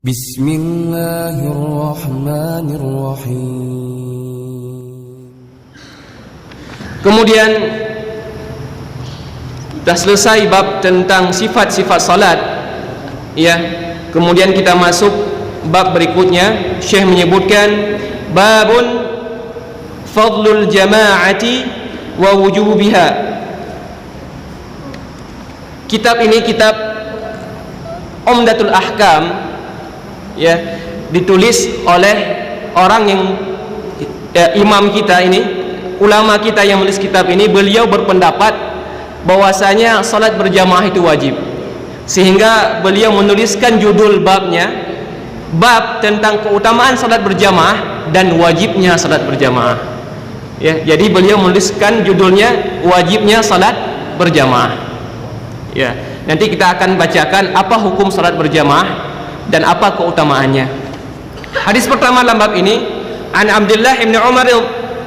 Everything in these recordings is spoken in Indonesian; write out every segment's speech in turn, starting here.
Bismillahirrahmanirrahim. Kemudian dah selesai bab tentang sifat-sifat salat, ya. Kemudian kita masuk bab berikutnya. Syekh menyebutkan babun fadlul jama'ati wa wujubiha. Kitab ini kitab Umdatul Ahkam, ya, ditulis oleh orang yang imam kita ini, ulama kita yang menulis kitab ini. Beliau berpendapat bahwasanya salat berjamaah itu wajib, sehingga beliau menuliskan judul babnya, bab tentang keutamaan salat berjamaah dan wajibnya salat berjamaah, ya. Jadi beliau menuliskan judulnya wajibnya salat berjamaah, ya. Nanti kita akan bacakan apa hukum salat berjamaah dan apa keutamaannya. Hadis pertama dalam bab ini, an Abdullah bin Umar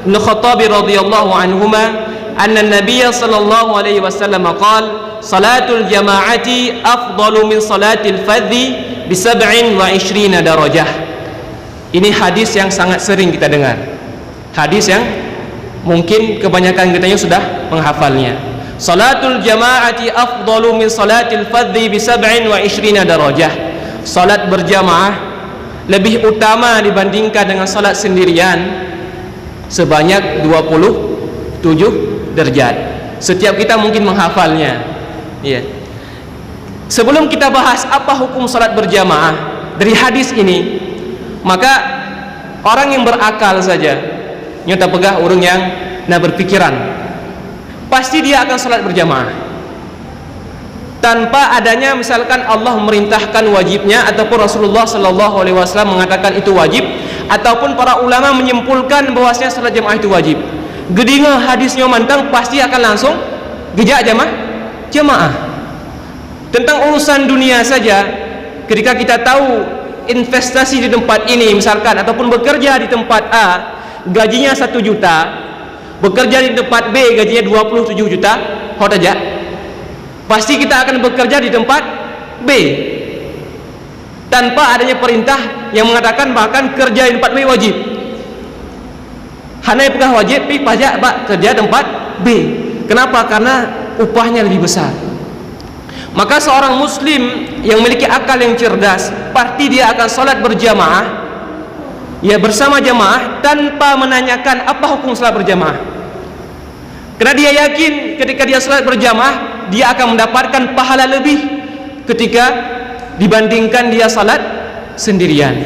bin Khattab radhiyallahu anhuma anna Nabiy sallallahu alaihi wasallam qala salatul jama'ati afdalu min salatil fardhi bi 27 darajah. Ini hadis yang sangat sering kita dengar, hadis yang mungkin kebanyakan kita sudah menghafalnya. Salatul jama'ati afdalu min salatil fardhi bi 27 darajah. Salat berjamaah lebih utama dibandingkan dengan salat sendirian sebanyak 27 derajat. Setiap kita mungkin menghafalnya, ya. Sebelum kita bahas apa hukum salat berjamaah dari hadis ini, maka orang yang berakal saja, nyata pegah orang yang berpikiran, pasti dia akan salat berjamaah tanpa adanya misalkan Allah memerintahkan wajibnya, ataupun Rasulullah sallallahu alaihi wasallam mengatakan itu wajib, ataupun para ulama menyimpulkan bahwasanya salat jamaah itu wajib. Gedinga hadisnya mantang, pasti akan langsung gejak jamaah. Tentang urusan dunia saja, ketika kita tahu investasi di tempat ini misalkan, ataupun bekerja di tempat A gajinya 1 juta, bekerja di tempat B gajinya 27 juta, hodaja, pasti kita akan bekerja di tempat B tanpa adanya perintah yang mengatakan bahkan kerja di tempat B wajib. Hanai pegah wajib pi pajak kerja tempat B. Kenapa? Karena upahnya lebih besar. Maka seorang muslim yang memiliki akal yang cerdas, pasti dia akan salat berjamaah, ya, bersama jamaah tanpa menanyakan apa hukum salat berjamaah. Karena dia yakin ketika dia salat berjamaah, dia akan mendapatkan pahala lebih ketika dibandingkan dia salat sendirian.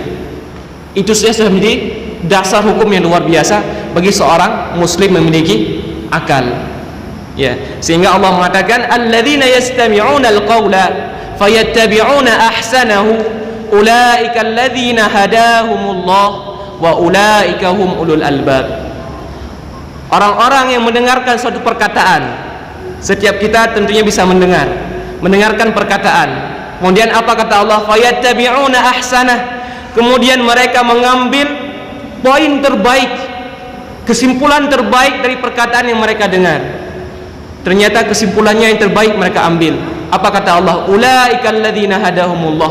Itu sudah menjadi dasar hukum yang luar biasa bagi seorang muslim memiliki akal, ya. Sehingga Allah mengatakan alladzina yastami'una alqawla fayattabi'una ahsanahu ulaika alladzina hadahumullah wa ulaika hum ulul albab. Orang-orang yang mendengarkan suatu perkataan, setiap kita tentunya bisa mendengarkan perkataan. Kemudian apa kata Allah? Fayattabi'una ahsanah. Kemudian mereka mengambil poin terbaik, kesimpulan terbaik dari perkataan yang mereka dengar. Ternyata kesimpulannya yang terbaik mereka ambil. Apa kata Allah? Ulaikal ladzina hadahumullah.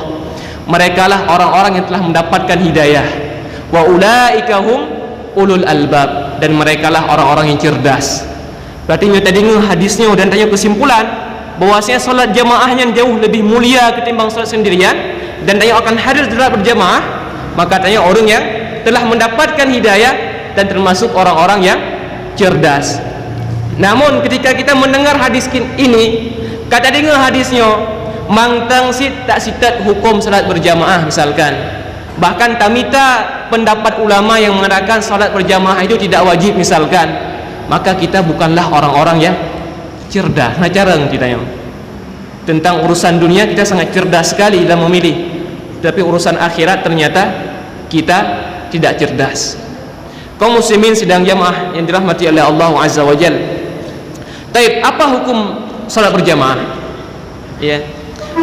Merekalah orang-orang yang telah mendapatkan hidayah. Wa ulaika hum ulul albab, dan merekalah orang-orang yang cerdas. Berarti tadi hadisnya dan tanya kesimpulan bahwasanya salat jamaahnya jauh lebih mulia ketimbang salat sendirian, dan tanya akan hadir salat berjamaah, maka tanya orang yang telah mendapatkan hidayah dan termasuk orang-orang yang cerdas. Namun ketika kita mendengar hadis ini, kata dengar hadisnya mangtang tak sitat hukum salat berjamaah misalkan, bahkan tamita pendapat ulama yang mengatakan salat berjamaah itu tidak wajib misalkan, maka kita bukanlah orang-orang yang cerdas. Nah, jarang kita yang tentang urusan dunia kita sangat cerdas sekali dalam memilih, tapi urusan akhirat ternyata kita tidak cerdas. Kaum muslimin sidang jamaah yang dirahmati oleh Allah Azza wa Jalla. Taib, apa hukum salat berjamaah? Ya,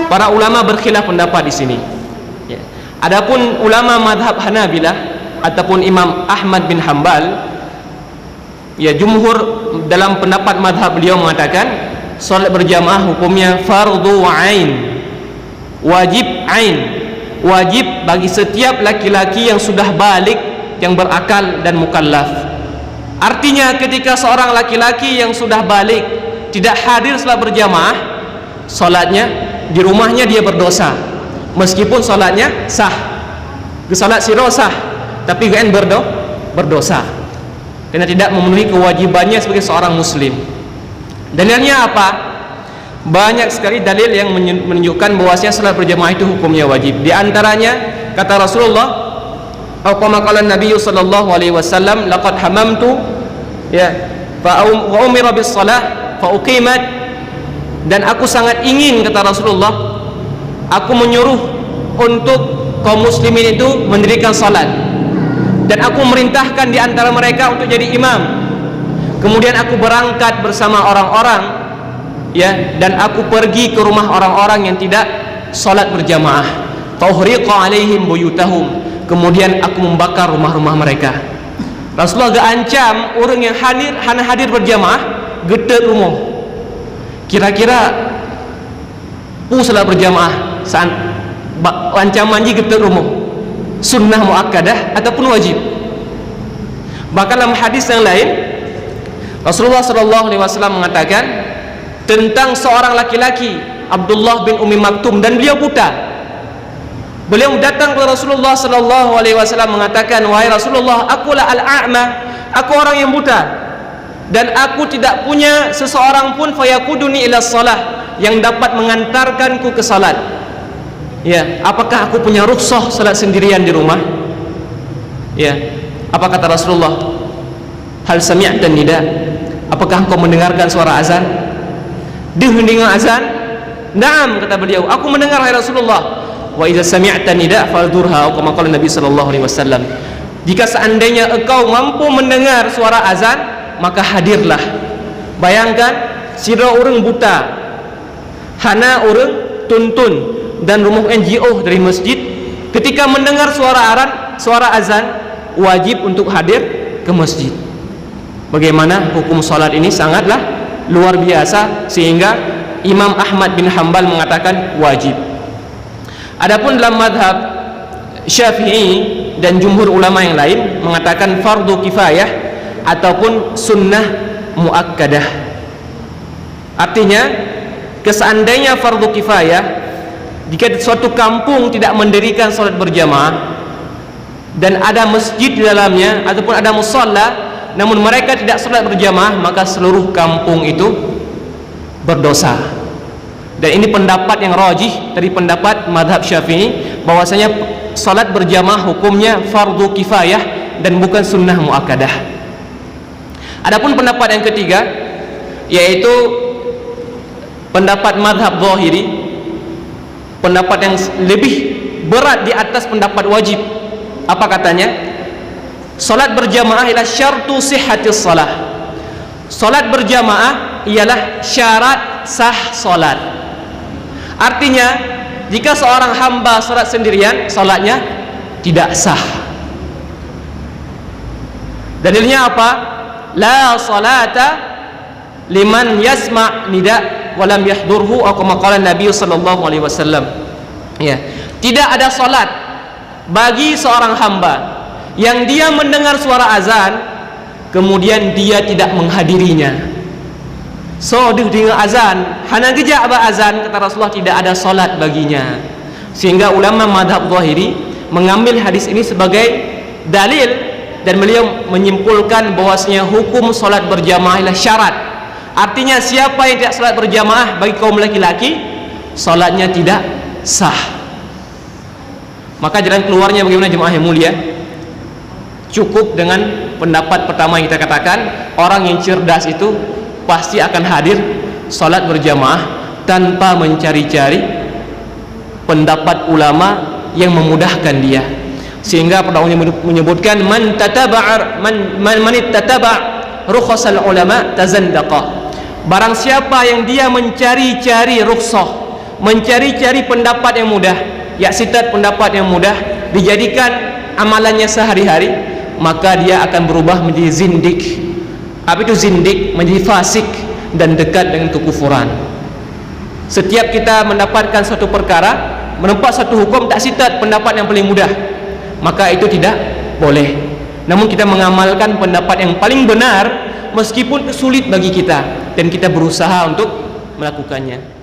para ulama berkhilaf pendapat di sini. Ya. Adapun ulama madhab Hanabilah ataupun Imam Ahmad bin Hanbal, ya, jumhur dalam pendapat madhab beliau mengatakan salat berjamaah hukumnya fardhu ain, wajib ain, wajib bagi setiap laki-laki yang sudah balik, yang berakal dan mukallaf. Artinya ketika seorang laki-laki yang sudah balik tidak hadir salat berjamaah, salatnya di rumahnya dia berdosa, meskipun salatnya sah, salat siro sah, tapi kan berdosa karena tidak memenuhi kewajibannya sebagai seorang muslim. Dalilnya apa? Banyak sekali dalil yang menunjukkan bahwasanya salat berjamaah itu hukumnya wajib. Di antaranya kata Rasulullah, kama qala Nabi sallallahu alaihi wasallam, laqad hamamtu ya fa umira bis salah fa uqimat, dan aku sangat ingin, kata Rasulullah, aku menyuruh untuk kaum muslimin itu mendirikan salat, dan aku merintahkan di antara mereka untuk jadi imam. Kemudian aku berangkat bersama orang-orang, ya, dan aku pergi ke rumah orang-orang yang tidak salat berjamaah. Fauhriqa alaihim buyutahum, kemudian aku membakar rumah-rumah mereka. Rasulullah gak ancam orang yang hadir berjamaah gedet rumah. Kira-kira salat berjamaah saat ancaman ji gedet rumah, sunnah muakkadah ataupun wajib. Bahkan dalam hadis yang lain Rasulullah SAW mengatakan tentang seorang laki-laki Abdullah bin Ummi Maktum, dan beliau buta. Beliau datang kepada Rasulullah SAW mengatakan, wahai Rasulullah, akulah al-a'ma, aku orang yang buta, dan aku tidak punya seseorang pun fayaquduni ila shalah, yang dapat mengantarkanku ke salat. Ya, apakah aku punya rukhsah salat sendirian di rumah? Ya, apa kata Rasulullah? Hal sami'tan nida? Apakah engkau mendengarkan suara azan? Dengar azan? Naam, kata beliau, aku mendengar, hai Rasulullah. Wa idza sami'ta nida faldurha, kama qala Nabi sallallahu alaihi wasallam. Jika seandainya engkau mampu mendengar suara azan, maka hadirlah. Bayangkan sira orang buta, hana orang tuntun dan rumah NGO dari masjid, ketika mendengar suara azan wajib untuk hadir ke masjid. Bagaimana hukum salat ini sangatlah luar biasa, sehingga Imam Ahmad bin Hanbal mengatakan wajib. Adapun dalam madhab Syafi'i dan jumhur ulama yang lain mengatakan fardu kifayah ataupun sunnah muakkadah. Artinya seandainya fardu kifayah, jika suatu kampung tidak mendirikan salat berjamaah dan ada masjid di dalamnya ataupun ada musalla, namun mereka tidak salat berjamaah, maka seluruh kampung itu berdosa. Dan ini pendapat yang rajih dari pendapat madhab Syafi'i, bahwasanya salat berjamaah hukumnya fardu kifayah dan bukan sunnah muakkadah. Adapun pendapat yang ketiga, yaitu pendapat madhab zahiri, pendapat yang lebih berat di atas pendapat wajib. Apa katanya? Salat berjamaah ialah syartu sihhatis salah. Salat berjamaah ialah syarat sah salat. Artinya, jika seorang hamba salat sendirian, salatnya tidak sah. Dalilnya apa? La salata liman yasma' nida' wa lam yahdurhu, atau kama qala Nabi sallallahu alaihi wasallam. Ya, tidak ada salat bagi seorang hamba yang dia mendengar suara azan kemudian dia tidak menghadirinya. So dengar azan, hana geja aba azan, kata Rasulullah, tidak ada salat baginya. Sehingga ulama madhab zahiri mengambil hadis ini sebagai dalil, dan beliau menyimpulkan bahwasanya hukum salat berjamaah ialah syarat. Artinya siapa yang tidak salat berjamaah bagi kaum laki-laki, salatnya tidak sah. Maka jalan keluarnya bagaimana jemaah yang mulia? Cukup dengan pendapat pertama yang kita katakan, orang yang cerdas itu pasti akan hadir salat berjamaah tanpa mencari-cari pendapat ulama yang memudahkan dia. Sehingga pernah menyebutkan man ittata'a rukhsal ulama tazandaqa. Barang siapa yang dia mencari-cari rukhsah, mencari-cari pendapat yang mudah, ya sitat pendapat yang mudah dijadikan amalannya sehari-hari, maka dia akan berubah menjadi zindik. Apa itu zindik? Menjadi fasik dan dekat dengan kekufuran. Setiap kita mendapatkan suatu perkara, menempat satu hukum taksitat pendapat yang paling mudah, maka itu tidak boleh. Namun kita mengamalkan pendapat yang paling benar meskipun sulit bagi kita, dan kita berusaha untuk melakukannya.